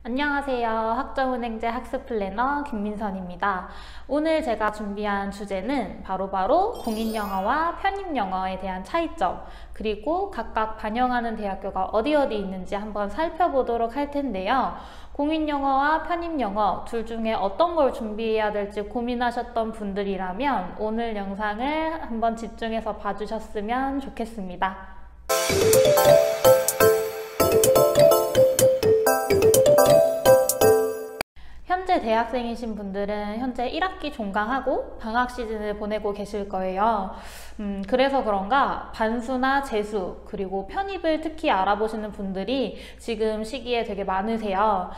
안녕하세요. 학점은행제 학습 플래너 김민선입니다. 오늘 제가 준비한 주제는 바로 공인영어와 편입영어에 대한 차이점, 그리고 각각 반영하는 대학교가 어디 있는지 한번 살펴보도록 할 텐데요. 공인영어와 편입영어 둘 중에 어떤 걸 준비해야 될지 고민하셨던 분들이라면 오늘 영상을 한번 집중해서 봐주셨으면 좋겠습니다. 현재 대학생이신 분들은 현재 1학기 종강하고 방학 시즌을 보내고 계실 거예요. 그래서 그런가 반수나 재수 그리고 편입을 특히 알아보시는 분들이 지금 시기에 되게 많으세요.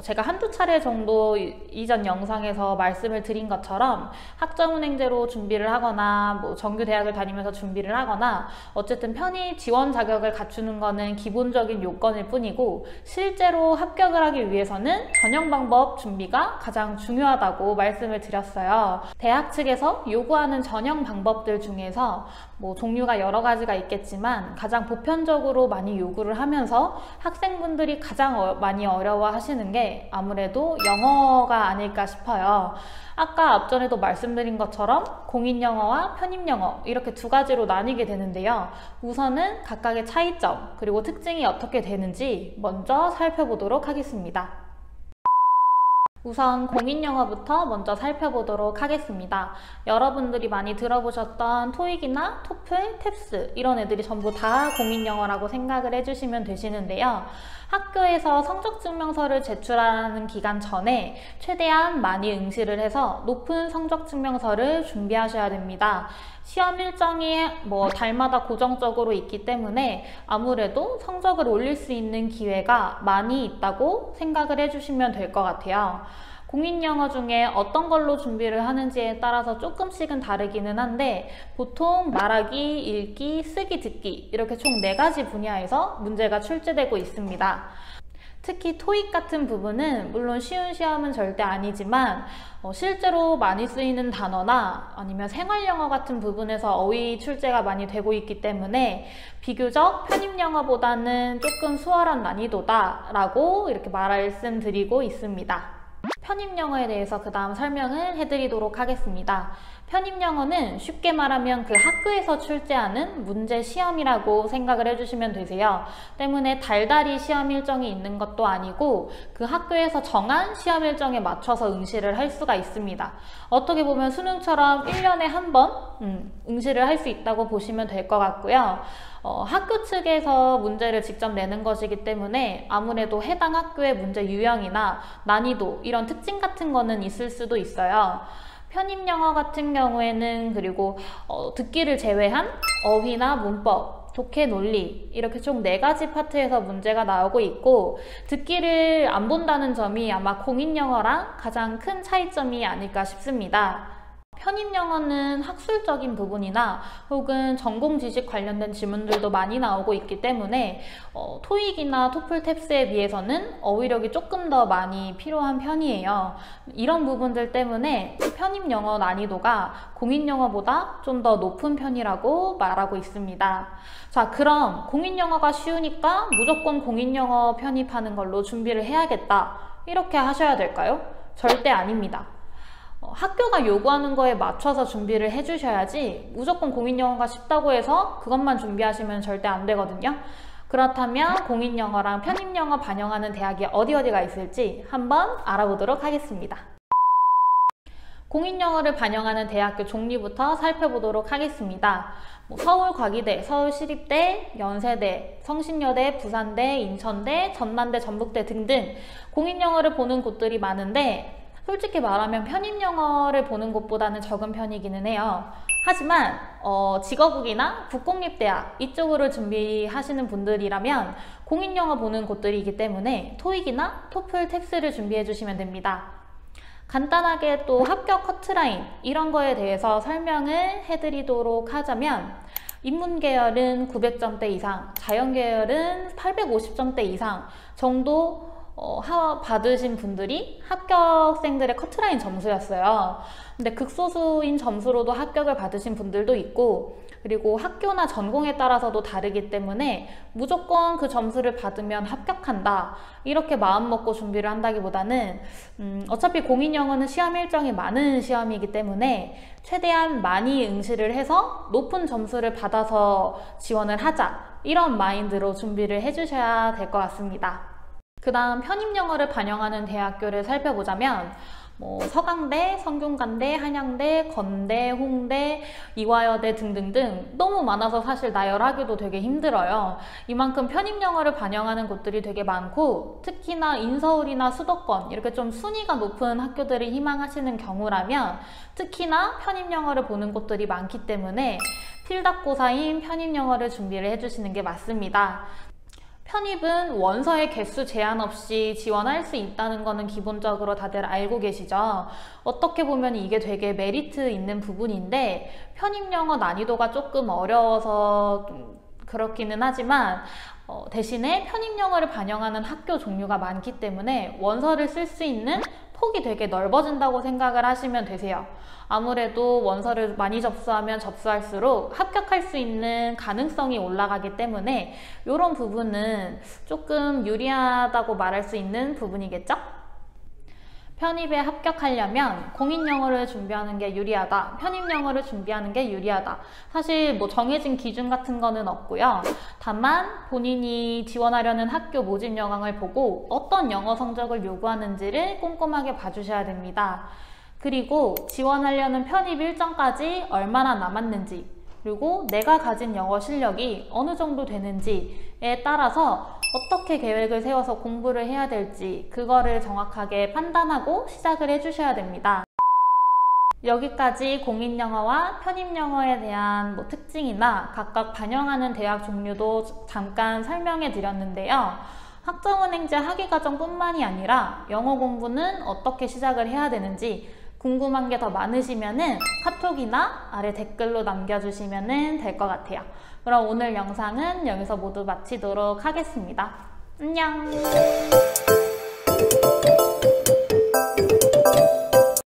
제가 한두 차례 정도 이전 영상에서 말씀을 드린 것처럼 학점은행제로 준비를 하거나 정규 대학을 다니면서 준비를 하거나 어쨌든 편입 지원 자격을 갖추는 거는 기본적인 요건일 뿐이고 실제로 합격을 하기 위해서는 전형 방법 준비가 가장 중요하다고 말씀을 드렸어요. 대학 측에서 요구하는 전형 방법들 중에서 종류가 여러 가지가 있겠지만 가장 보편적으로 많이 요구를 하면서 학생분들이 가장 많이 어려워하시는 게 아무래도 영어가 아닐까 싶어요. 아까 앞전에도 말씀드린 것처럼 공인영어와 편입영어 이렇게 두 가지로 나뉘게 되는데요. 우선은 각각의 차이점 그리고 특징이 어떻게 되는지 먼저 살펴보도록 하겠습니다. 우선 공인영어부터 먼저 살펴보도록 하겠습니다. 여러분들이 많이 들어보셨던 토익이나 토플, 탭스 이런 애들이 전부 다 공인영어라고 생각을 해주시면 되시는데요. 학교에서 성적증명서를 제출하는 기간 전에 최대한 많이 응시를 해서 높은 성적증명서를 준비하셔야 됩니다. 시험 일정이 달마다 고정적으로 있기 때문에 아무래도 성적을 올릴 수 있는 기회가 많이 있다고 생각을 해주시면 될 것 같아요. 공인영어 중에 어떤 걸로 준비를 하는지에 따라서 조금씩은 다르기는 한데 보통 말하기, 읽기, 쓰기, 듣기 이렇게 총 4가지 분야에서 문제가 출제되고 있습니다. 특히 토익 같은 부분은 물론 쉬운 시험은 절대 아니지만 실제로 많이 쓰이는 단어나 아니면 생활영어 같은 부분에서 어휘 출제가 많이 되고 있기 때문에 비교적 편입영어보다는 조금 수월한 난이도다 라고 이렇게 말씀드리고 있습니다. 편입영어에 대해서 그 다음 설명을 해드리도록 하겠습니다. 편입영어는 쉽게 말하면 그 학교에서 출제하는 문제 시험이라고 생각을 해주시면 되세요. 때문에 달달이 시험 일정이 있는 것도 아니고 그 학교에서 정한 시험 일정에 맞춰서 응시를 할 수가 있습니다. 어떻게 보면 수능처럼 1년에 한 번 응시를 할 수 있다고 보시면 될 것 같고요. 학교 측에서 문제를 직접 내는 것이기 때문에 아무래도 해당 학교의 문제 유형이나 난이도 이런 특징 같은 거는 있을 수도 있어요. 편입영어 같은 경우에는 그리고 듣기를 제외한 어휘나 문법, 독해 논리 이렇게 총 4가지 파트에서 문제가 나오고 있고 듣기를 안 본다는 점이 아마 공인영어랑 가장 큰 차이점이 아닐까 싶습니다. 편입영어는 학술적인 부분이나 혹은 전공 지식 관련된 질문들도 많이 나오고 있기 때문에 토익이나 토플, 탭스에 비해서는 어휘력이 조금 더 많이 필요한 편이에요. 이런 부분들 때문에 편입영어 난이도가 공인영어보다 좀 더 높은 편이라고 말하고 있습니다. 자, 그럼 공인영어가 쉬우니까 무조건 공인영어 편입하는 걸로 준비를 해야겠다 이렇게 하셔야 될까요? 절대 아닙니다. 학교가 요구하는 거에 맞춰서 준비를 해주셔야지 무조건 공인영어가 쉽다고 해서 그것만 준비하시면 절대 안 되거든요. 그렇다면 공인영어랑 편입영어 반영하는 대학이 어디가 있을지 한번 알아보도록 하겠습니다. 공인영어를 반영하는 대학교 종류부터 살펴보도록 하겠습니다. 서울과기대, 서울시립대, 연세대, 성신여대, 부산대, 인천대, 전남대, 전북대 등등 공인영어를 보는 곳들이 많은데 솔직히 말하면 편입영어를 보는 곳보다는 적은 편이기는 해요. 하지만 직업국이나 국공립대학 이쪽으로 준비하시는 분들이라면 공인영어 보는 곳들이기 때문에 토익이나 토플, 탭스를 준비해 주시면 됩니다. 간단하게 또 합격 커트라인 이런 거에 대해서 설명을 해드리도록 하자면 인문계열은 900점대 이상, 자연계열은 850점대 이상 정도 받으신 분들이 합격생들의 커트라인 점수였어요. 근데 극소수인 점수로도 합격을 받으신 분들도 있고 그리고 학교나 전공에 따라서도 다르기 때문에 무조건 그 점수를 받으면 합격한다 이렇게 마음먹고 준비를 한다기보다는 어차피 공인영어는 시험 일정이 많은 시험이기 때문에 최대한 많이 응시를 해서 높은 점수를 받아서 지원을 하자 이런 마인드로 준비를 해주셔야 될 것 같습니다. 그 다음 편입영어를 반영하는 대학교를 살펴보자면 서강대, 성균관대, 한양대, 건대, 홍대, 이화여대 등등등 너무 많아서 사실 나열하기도 되게 힘들어요. 이만큼 편입영어를 반영하는 곳들이 되게 많고 특히나 인서울이나 수도권 이렇게 좀 순위가 높은 학교들을 희망하시는 경우라면 특히나 편입영어를 보는 곳들이 많기 때문에 필답고사인 편입영어를 준비를 해주시는 게 맞습니다. 편입은 원서의 개수 제한 없이 지원할 수 있다는 거는 기본적으로 다들 알고 계시죠? 어떻게 보면 이게 되게 메리트 있는 부분인데 편입영어 난이도가 조금 어려워서 그렇기는 하지만 대신에 편입영어를 반영하는 학교 종류가 많기 때문에 원서를 쓸 수 있는 폭이 되게 넓어진다고 생각을 하시면 되세요. 아무래도 원서를 많이 접수하면 접수할수록 합격할 수 있는 가능성이 올라가기 때문에 이런 부분은 조금 유리하다고 말할 수 있는 부분이겠죠? 편입에 합격하려면 공인영어를 준비하는 게 유리하다, 편입영어를 준비하는 게 유리하다. 사실 정해진 기준 같은 거는 없고요. 다만 본인이 지원하려는 학교 모집 영향을 보고 어떤 영어 성적을 요구하는지를 꼼꼼하게 봐주셔야 됩니다. 그리고 지원하려는 편입 일정까지 얼마나 남았는지 그리고 내가 가진 영어 실력이 어느 정도 되는지에 따라서 어떻게 계획을 세워서 공부를 해야 될지 그거를 정확하게 판단하고 시작을 해주셔야 됩니다. 여기까지 공인영어와 편입영어에 대한 특징이나 각각 반영하는 대학 종류도 잠깐 설명해 드렸는데요. 학점은행제 학위과정뿐만이 아니라 영어 공부는 어떻게 시작을 해야 되는지 궁금한 게 더 많으시면은 카톡이나 아래 댓글로 남겨주시면 될 것 같아요. 그럼 오늘 영상은 여기서 모두 마치도록 하겠습니다. 안녕!